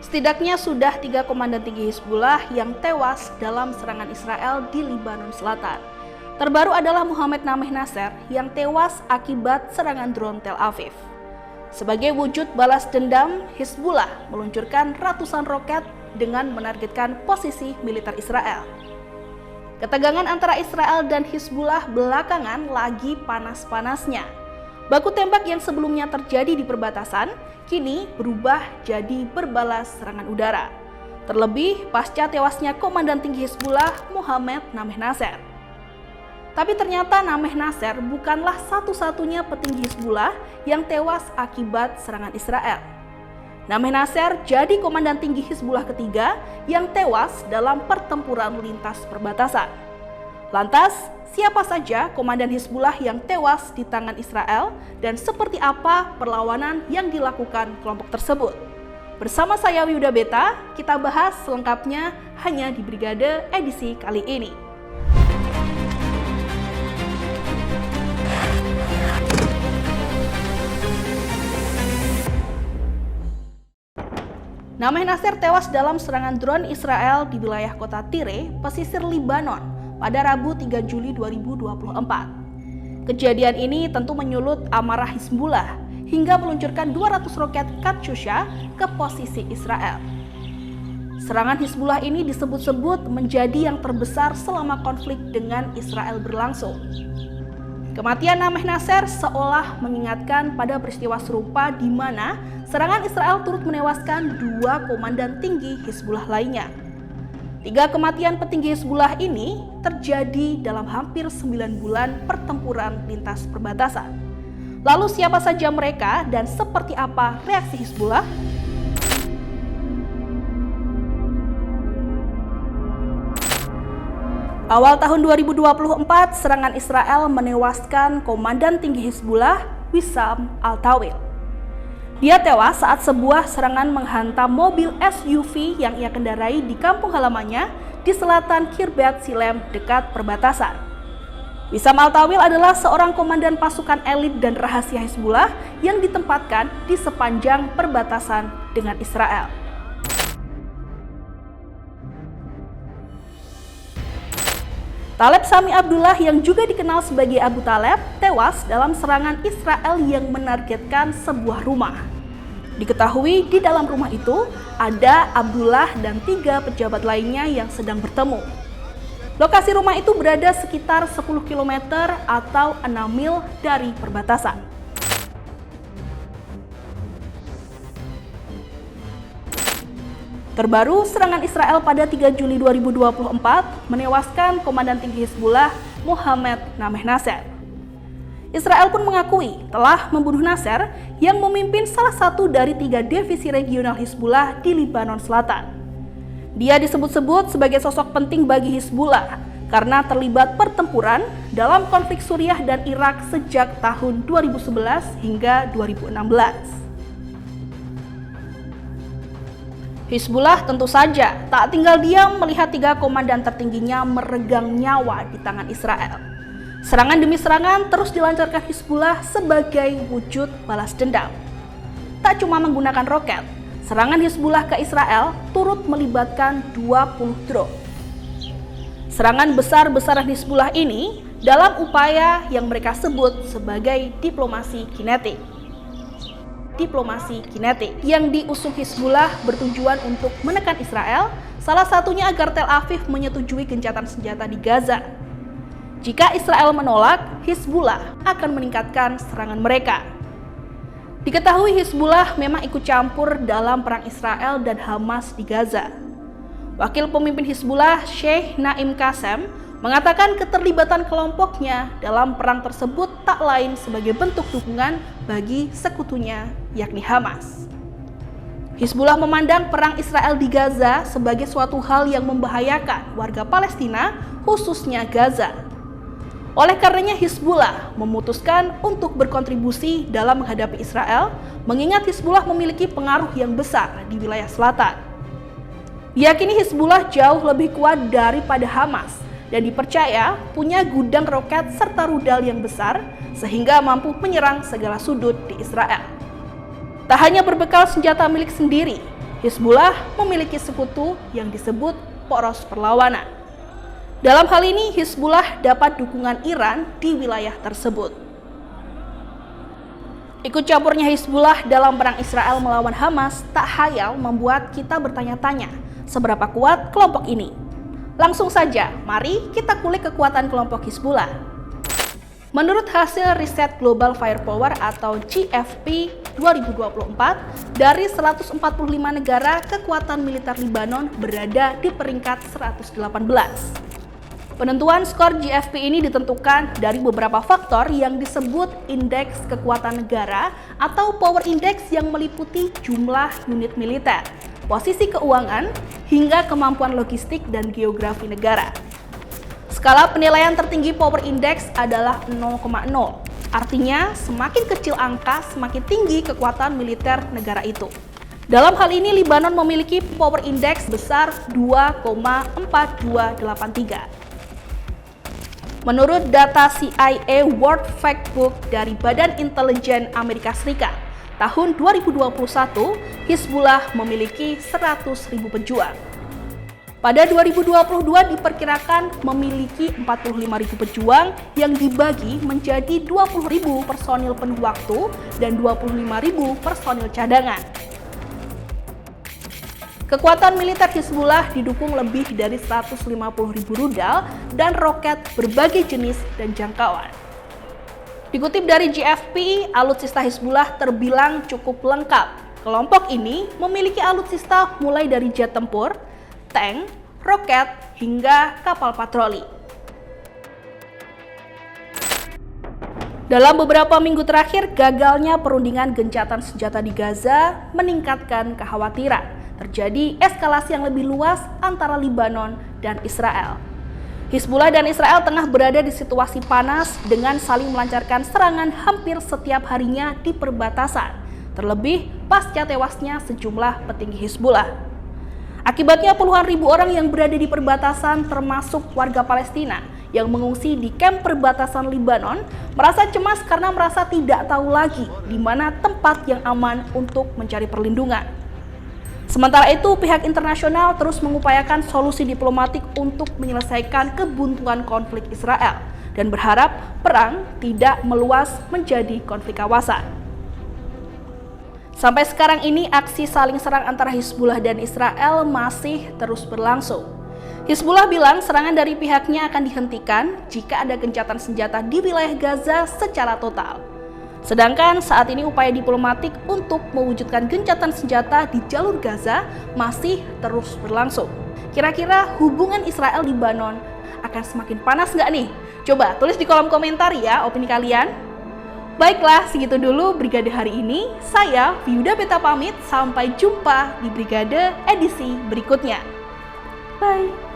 Setidaknya sudah 3 komandan tinggi Hizbullah yang tewas dalam serangan Israel di Lebanon Selatan. Terbaru adalah Mohammed Nameh Nasser yang tewas akibat serangan drone Tel Aviv. Sebagai wujud balas dendam, Hizbullah meluncurkan ratusan roket dengan menargetkan posisi militer Israel. Ketegangan antara Israel dan Hizbullah belakangan lagi panas-panasnya. Baku tembak yang sebelumnya terjadi di perbatasan, kini berubah jadi berbalas serangan udara. Terlebih pasca tewasnya Komandan Tinggi Hizbullah Mohammed Nameh Nasser. Tapi ternyata Nameh Nasser bukanlah satu-satunya petinggi Hizbullah yang tewas akibat serangan Israel. Nameh Nasser jadi Komandan Tinggi Hizbullah ketiga yang tewas dalam pertempuran lintas perbatasan. Lantas, siapa saja komandan Hizbullah yang tewas di tangan Israel dan seperti apa perlawanan yang dilakukan kelompok tersebut? Bersama saya Wiyuda Beta, kita bahas selengkapnya hanya di Brigade edisi kali ini. Nameh Nasser tewas dalam serangan drone Israel di wilayah kota Tire, pesisir Lebanon, pada Rabu 3 Juli 2024. Kejadian ini tentu menyulut amarah Hizbullah hingga meluncurkan 200 roket Katyusha ke posisi Israel. Serangan Hizbullah ini disebut-sebut menjadi yang terbesar selama konflik dengan Israel berlangsung. Kematian Nameh Nasser seolah mengingatkan pada peristiwa serupa di mana serangan Israel turut menewaskan 2 komandan tinggi Hizbullah lainnya. 3 kematian petinggi Hizbullah ini terjadi dalam hampir 9 bulan pertempuran lintas perbatasan. Lalu siapa saja mereka dan seperti apa reaksi Hizbullah? Awal tahun 2024, serangan Israel menewaskan Komandan Tinggi Hizbullah, Wissam Al-Tawil. Dia tewas saat sebuah serangan menghantam mobil SUV yang ia kendarai di kampung halamannya di selatan Kiryat Shilem dekat perbatasan. Wissam Al-Tawil adalah seorang komandan pasukan elit dan rahasia Hizbullah yang ditempatkan di sepanjang perbatasan dengan Israel. Taleb Sami Abdullah yang juga dikenal sebagai Abu Taleb tewas dalam serangan Israel yang menargetkan sebuah rumah. Diketahui di dalam rumah itu ada Abdullah dan 3 pejabat lainnya yang sedang bertemu. Lokasi rumah itu berada sekitar 10 km atau 6 mil dari perbatasan. Terbaru, serangan Israel pada 3 Juli 2024 menewaskan Komandan Tinggi Hizbullah Mohammed Nameh Nasser. Israel pun mengakui telah membunuh Nasser yang memimpin salah satu dari 3 divisi regional Hizbullah di Lebanon Selatan. Dia disebut-sebut sebagai sosok penting bagi Hizbullah karena terlibat pertempuran dalam konflik Suriah dan Irak sejak tahun 2011 hingga 2016. Hizbullah tentu saja tak tinggal diam melihat 3 komandan tertingginya meregang nyawa di tangan Israel. Serangan demi serangan terus dilancarkan Hizbullah sebagai wujud balas dendam. Tak cuma menggunakan roket, serangan Hizbullah ke Israel turut melibatkan 20 drone. Serangan besar-besaran Hizbullah ini dalam upaya yang mereka sebut sebagai diplomasi kinetik. Diplomasi kinetik yang diusung Hizbullah bertujuan untuk menekan Israel, salah satunya agar Tel Aviv menyetujui gencatan senjata di Gaza. Jika Israel menolak, Hizbullah akan meningkatkan serangan mereka. Diketahui Hizbullah memang ikut campur dalam perang Israel dan Hamas di Gaza. Wakil pemimpin Hizbullah, Sheikh Naim Qassem, mengatakan keterlibatan kelompoknya dalam perang tersebut tak lain sebagai bentuk dukungan bagi sekutunya, yakni Hamas. Hizbullah memandang perang Israel di Gaza sebagai suatu hal yang membahayakan warga Palestina, khususnya Gaza. Oleh karenanya Hizbullah memutuskan untuk berkontribusi dalam menghadapi Israel, mengingat Hizbullah memiliki pengaruh yang besar di wilayah selatan. Diyakini Hizbullah jauh lebih kuat daripada Hamas dan dipercaya punya gudang roket serta rudal yang besar sehingga mampu menyerang segala sudut di Israel. Tak hanya berbekal senjata milik sendiri, Hizbullah memiliki sekutu yang disebut poros perlawanan. Dalam hal ini, Hizbullah dapat dukungan Iran di wilayah tersebut. Ikut campurnya Hizbullah dalam perang Israel melawan Hamas tak hayal membuat kita bertanya-tanya seberapa kuat kelompok ini. Langsung saja, mari kita kulik kekuatan kelompok Hizbullah. Menurut hasil riset Global Firepower atau GFP 2024, dari 145 negara, kekuatan militer Lebanon berada di peringkat 118. Penentuan skor GFP ini ditentukan dari beberapa faktor yang disebut indeks kekuatan negara atau power index yang meliputi jumlah unit militer, posisi keuangan, hingga kemampuan logistik dan geografi negara. Skala penilaian tertinggi power index adalah 0,0. Artinya, semakin kecil angka, semakin tinggi kekuatan militer negara itu. Dalam hal ini, Lebanon memiliki power index besar 2,4283. Menurut data CIA World Factbook dari Badan Intelijen Amerika Serikat, tahun 2021, Hizbullah memiliki 100.000 pejuang. Pada 2022 diperkirakan memiliki 45.000 pejuang yang dibagi menjadi 20.000 personil penuh waktu dan 25.000 personil cadangan. Kekuatan militer Hizbullah didukung lebih dari 150.000 rudal dan roket berbagai jenis dan jangkauan. Dikutip dari GFP, alutsista Hizbullah terbilang cukup lengkap. Kelompok ini memiliki alutsista mulai dari jet tempur, tank, roket, hingga kapal patroli. Dalam beberapa minggu terakhir, gagalnya perundingan gencatan senjata di Gaza meningkatkan kekhawatiran terjadi eskalasi yang lebih luas antara Lebanon dan Israel. Hizbullah dan Israel tengah berada di situasi panas dengan saling melancarkan serangan hampir setiap harinya di perbatasan, terlebih pasca tewasnya sejumlah petinggi Hizbullah. Akibatnya puluhan ribu orang yang berada di perbatasan termasuk warga Palestina yang mengungsi di kamp perbatasan Lebanon merasa cemas karena merasa tidak tahu lagi di mana tempat yang aman untuk mencari perlindungan. Sementara itu, pihak internasional terus mengupayakan solusi diplomatik untuk menyelesaikan kebuntuan konflik Israel dan berharap perang tidak meluas menjadi konflik kawasan. Sampai sekarang ini, aksi saling serang antara Hizbullah dan Israel masih terus berlangsung. Hizbullah bilang serangan dari pihaknya akan dihentikan jika ada gencatan senjata di wilayah Gaza secara total. Sedangkan saat ini upaya diplomatik untuk mewujudkan gencatan senjata di jalur Gaza masih terus berlangsung. Kira-kira hubungan Israel-Lebanon akan semakin panas nggak nih? Coba tulis di kolom komentar ya opini kalian. Baiklah, segitu dulu Brigade hari ini. Saya, Vyuda Beta pamit. Sampai jumpa di Brigade edisi berikutnya. Bye!